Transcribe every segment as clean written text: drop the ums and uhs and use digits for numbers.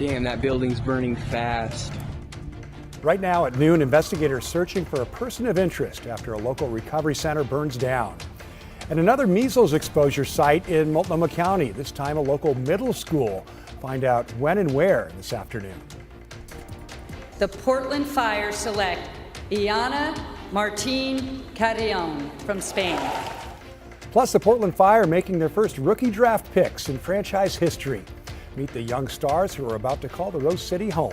Damn, that building's burning fast. Right now at noon, investigators searching for a person of interest after a local recovery center burns down. And another measles exposure site in Multnomah County, this time a local middle school. Find out when and where this afternoon. The Portland Fire select Iana Martin Carrion from Spain. Plus, the Portland Fire making their first rookie draft picks in franchise history. Meet the young stars who are about to call the Rose City home.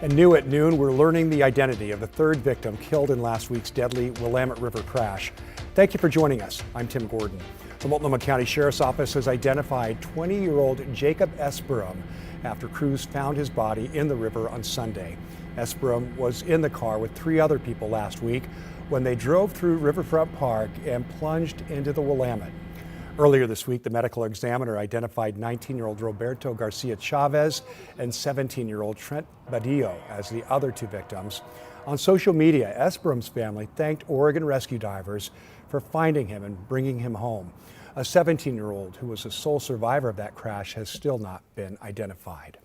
And new at noon, we're learning the identity of the third victim killed in last week's deadly Willamette River crash. Thank you for joining us. I'm Tim Gordon. The Multnomah County Sheriff's Office has identified 20-year-old Jacob Esperum after crews found his body in the river on Sunday. Esperum was in the car with 3 other people last week when they drove through Riverfront Park and plunged into the Willamette. Earlier this week, the medical examiner identified 19-year-old Roberto Garcia Chavez and 17-year-old Trent Badillo as the other 2 victims. On social media, Esperum's family thanked Oregon rescue divers for finding him and bringing him home. A 17-year-old who was the sole survivor of that crash has still not been identified.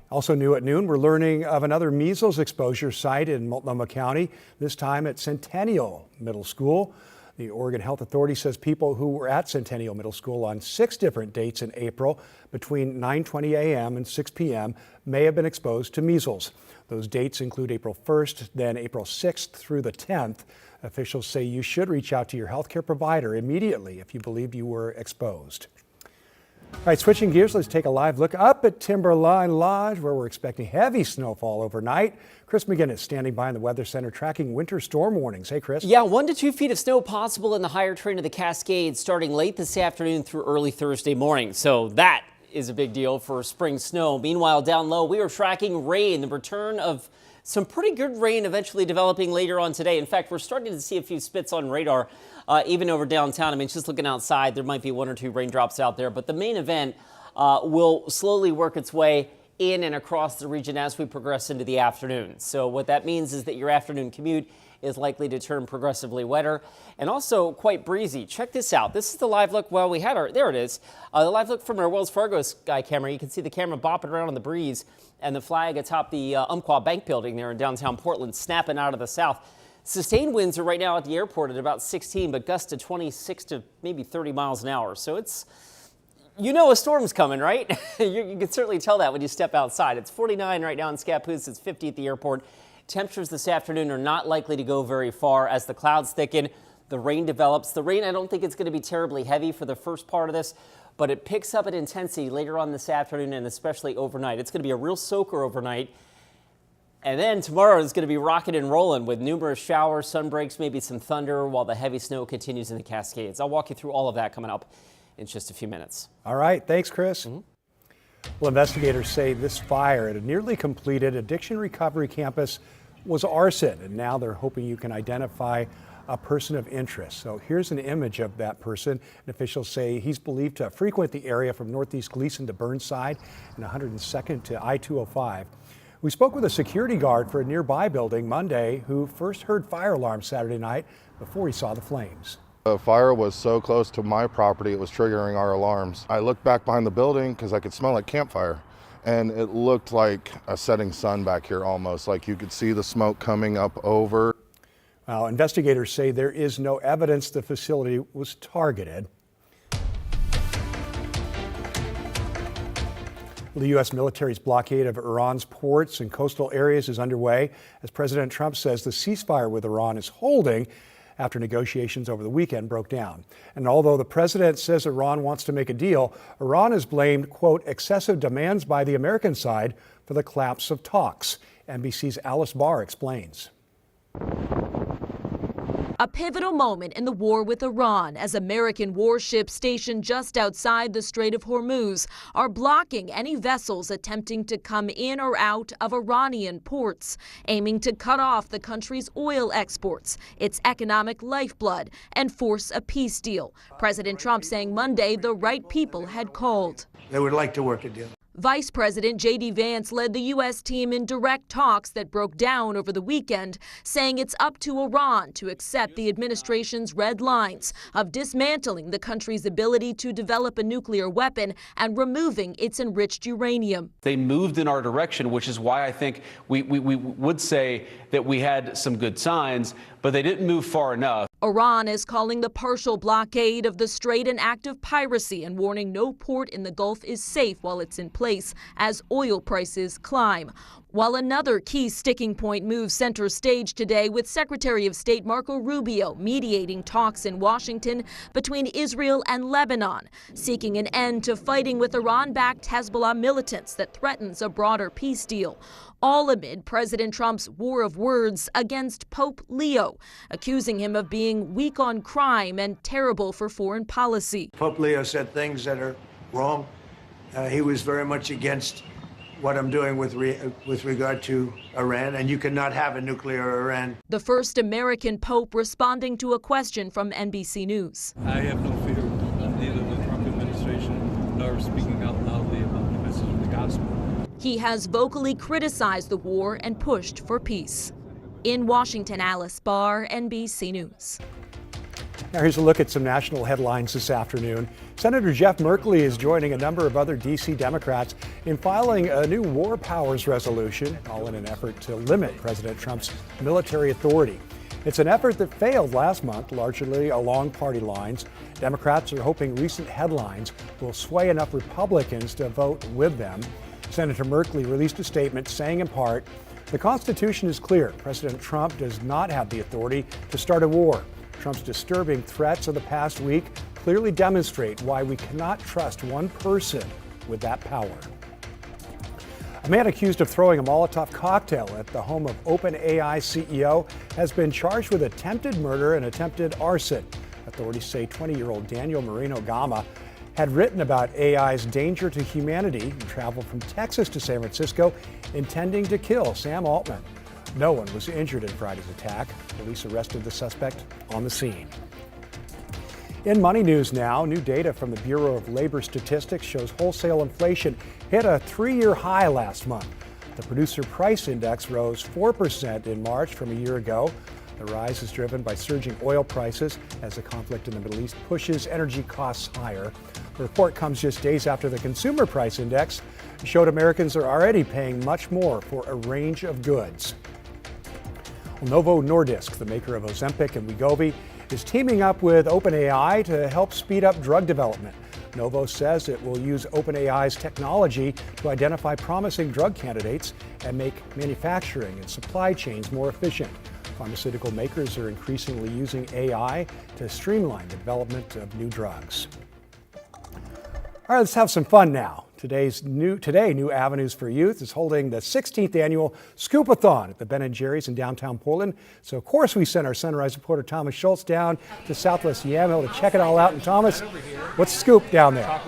Also new at noon, we're learning of another measles exposure site in Multnomah County, this time at Centennial Middle School. The Oregon Health Authority says people who were at Centennial Middle School on 6 different dates in April between 9:20 a.m. and 6 p.m. may have been exposed to measles. Those dates include April 1st, then April 6th through the 10th. Officials say you should reach out to your healthcare provider immediately if you believe you were exposed. All right, switching gears, let's take a live look up at Timberline Lodge, where we're expecting heavy snowfall overnight. Chris McGinnis standing by in the Weather Center tracking winter storm warnings. Hey, Chris. Yeah, 1 to 2 feet of snow possible in the higher terrain of the Cascades starting late this afternoon through early Thursday morning. So that is a big deal for spring snow. Meanwhile, down low, we are tracking rain, the return of some pretty good rain eventually developing later on today. In fact, we're starting to see a few spits on radar, even over downtown. I mean, just looking outside, there might be 1 or 2 raindrops out there, but the main event will slowly work its way in and across the region as we progress into the afternoon. So what that means is that your afternoon commute is likely to turn progressively wetter and also quite breezy. Check this out. This is the live look. Well, we had our, there it is. The live look from our Wells Fargo sky camera. You can see the camera bopping around in the breeze and the flag atop the Umpqua Bank building there in downtown Portland snapping out of the south. Sustained winds are right now at the airport at about 16, but gusts to 26 to maybe 30 miles an hour. So it's, you know, a storm's coming, right? you can certainly tell that when you step outside. It's 49 right now in Scappoose. It's 50 at the airport. Temperatures this afternoon are not likely to go very far as the clouds thicken. The rain develops. The rain, I don't think it's going to be terribly heavy for the first part of this, but it picks up in intensity later on this afternoon and especially overnight. It's going to be a real soaker overnight. And then tomorrow is going to be rocking and rolling with numerous showers, sun breaks, maybe some thunder while the heavy snow continues in the Cascades. I'll walk you through all of that coming up in just a few minutes. All right. Thanks, Chris. Well, investigators say this fire at a nearly completed addiction recovery campus was arson, and now they're hoping you can identify a person of interest. So here's an image of that person. And officials say he's believed to frequent the area from Northeast Gleason to Burnside and 102nd to I-205. We spoke with a security guard for a nearby building Monday who first heard fire alarms Saturday night before he saw the flames. The fire was so close to my property, it was triggering our alarms. I looked back behind the building because I could smell like campfire, and it looked like a setting sun back here almost, like you could see the smoke coming up over. Well, investigators say there is no evidence the facility was targeted. The U.S. military's blockade of Iran's ports and coastal areas is underway as President Trump says the ceasefire with Iran is holding after negotiations over the weekend broke down. And although the president says Iran wants to make a deal, Iran has blamed, quote, excessive demands by the American side for the collapse of talks. NBC's Alice Barr explains. A pivotal moment in the war with Iran as American warships stationed just outside the Strait of Hormuz are blocking any vessels attempting to come in or out of Iranian ports, aiming to cut off the country's oil exports, its economic lifeblood, and force a peace deal. President Trump saying Monday the right people had called. They would like to work a deal. Vice President J.D. Vance led the U.S. team in direct talks that broke down over the weekend, saying it's up to Iran to accept the administration's red lines of dismantling the country's ability to develop a nuclear weapon and removing its enriched uranium. They moved in our direction, which is why I think we would say that we had some good signs, but they didn't move far enough. Iran is calling the partial blockade of the strait an act of piracy and warning no port in the Gulf is safe while it's in place as oil prices climb. While another key sticking point moves center stage today with Secretary of State Marco Rubio mediating talks in Washington between Israel and Lebanon, seeking an end to fighting with Iran-backed Hezbollah militants that threatens a broader peace deal. All amid President Trump's war of words against Pope Leo, accusing him of being weak on crime and terrible for foreign policy. Pope Leo said things that are wrong. He was very much against what I'm doing with regard to Iran, and you cannot have a nuclear Iran. The first American pope responding to a question from NBC News. I have no fear of neither the Trump administration nor speaking out loudly about the message of the gospel. He has vocally criticized the war and pushed for peace. In Washington, Alice Barr, NBC News. Now here's a look at some national headlines this afternoon. Senator Jeff Merkley is joining a number of other D.C. Democrats in filing a new war powers resolution, all in an effort to limit President Trump's military authority. It's an effort that failed last month, largely along party lines. Democrats are hoping recent headlines will sway enough Republicans to vote with them. Senator Merkley released a statement saying in part, "The Constitution is clear. President Trump does not have the authority to start a war. Trump's disturbing threats of the past week clearly demonstrate why we cannot trust one person with that power." A man accused of throwing a Molotov cocktail at the home of OpenAI CEO has been charged with attempted murder and attempted arson. Authorities say 20-year-old Daniel Moreno Gama had written about AI's danger to humanity and traveled from Texas to San Francisco intending to kill Sam Altman. No one was injured in Friday's attack. Police arrested the suspect on the scene. In money news now, new data from the Bureau of Labor Statistics shows wholesale inflation hit a 3-year high last month. The producer price index rose 4% in March from a year ago. The rise is driven by surging oil prices as the conflict in the Middle East pushes energy costs higher. The report comes just days after the consumer price index showed Americans are already paying much more for a range of goods. Novo Nordisk, the maker of Ozempic and Wegovy, is teaming up with OpenAI to help speed up drug development. Novo says it will use OpenAI's technology to identify promising drug candidates and make manufacturing and supply chains more efficient. Pharmaceutical makers are increasingly using AI to streamline the development of new drugs. All right, let's have some fun now. Today, New Avenues for Youth is holding the 16th annual scoopathon at the Ben & Jerry's in downtown Portland. So, of course, we sent our Sunrise reporter Thomas Schultz down to Southwest Yamhill to check it all out. And Thomas, what's the scoop down there?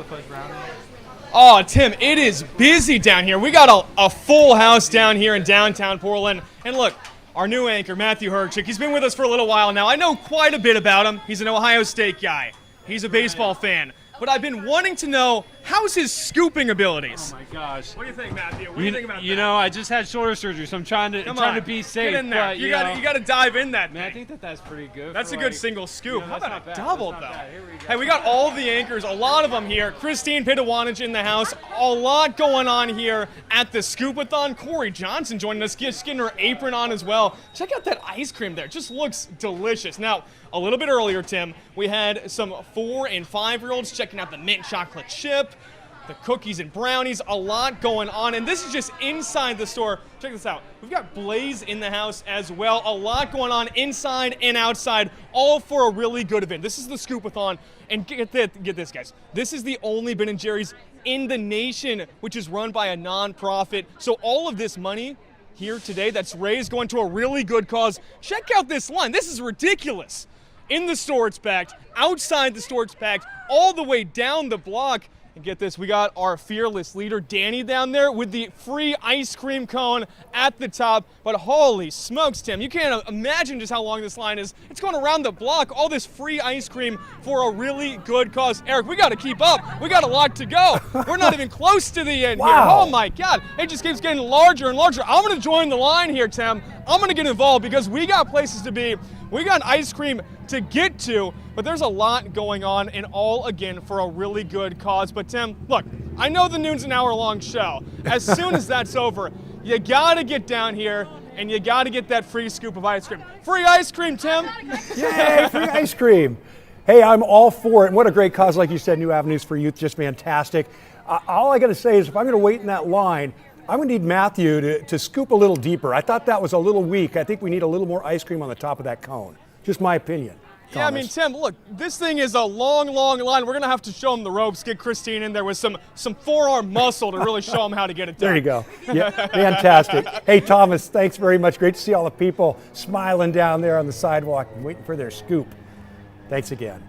Oh, Tim, it is busy down here. We got a full house down here in downtown Portland. And look, our new anchor, Matthew Herchick, he's been with us for a little while now. I know quite a bit about him. He's an Ohio State guy. He's a baseball fan. But I've been wanting to know, how's his scooping abilities? Oh my gosh. What do you think, Matthew? What do you think about that? You know, I just had shoulder surgery, so I'm trying to be safe. Get in there. But, you got to dive in that Man, thing. I think that's pretty good. That's a good single scoop. How about a bad. double, That's though? not bad. Here we go. Hey, we got all of the anchors, a lot of them here. Christine Pitawanich in the house. A lot going on here at the Scoopathon. Corey Johnson joining us, getting her apron on as well. Check out that ice cream there. It just looks delicious. Now, a little bit earlier, Tim, we had some 4- and 5-year-olds checking out the mint chocolate chip, the cookies and brownies, a lot going on. And this is just inside the store. Check this out. We've got Blaze in the house as well. A lot going on inside and outside, all for a really good event. This is the Scoopathon. And get this, guys. This is the only Ben & Jerry's in the nation, which is run by a nonprofit. So all of this money here today that's raised going to a really good cause. Check out this line. This is ridiculous. In the store, it's packed. Outside the store, it's packed. All the way down the block. And get this, we got our fearless leader, Danny, down there with the free ice cream cone at the top. But holy smokes, Tim, you can't imagine just how long this line is. It's going around the block, all this free ice cream for a really good cause. Eric, we got to keep up. We got a lot to go. We're not even close to the end here. Oh my God, it just keeps getting larger and larger. I'm going to join the line here, Tim. I'm going to get involved because we got places to be. We got ice cream to get to, but there's a lot going on, and all again for a really good cause. But Tim, look, I know the noon's an hour-long show. As soon as that's over, you gotta get down here and you gotta get that free scoop of ice cream. Free ice cream, Tim! Yay, free ice cream. Hey, I'm all for it. And what a great cause, like you said, New Avenues for Youth, just fantastic. All I gotta say is if I'm gonna wait in that line, I'm going to need Matthew to scoop a little deeper. I thought that was a little weak. I think we need a little more ice cream on the top of that cone. Just my opinion. Yeah, I mean, Tim, look, this thing is a long, long line. We're going to have to show him the ropes, get Christine in there with some forearm muscle to really show him how to get it done. There you go. Yeah, fantastic. Hey, Thomas, thanks very much. Great to see all the people smiling down there on the sidewalk and waiting for their scoop. Thanks again.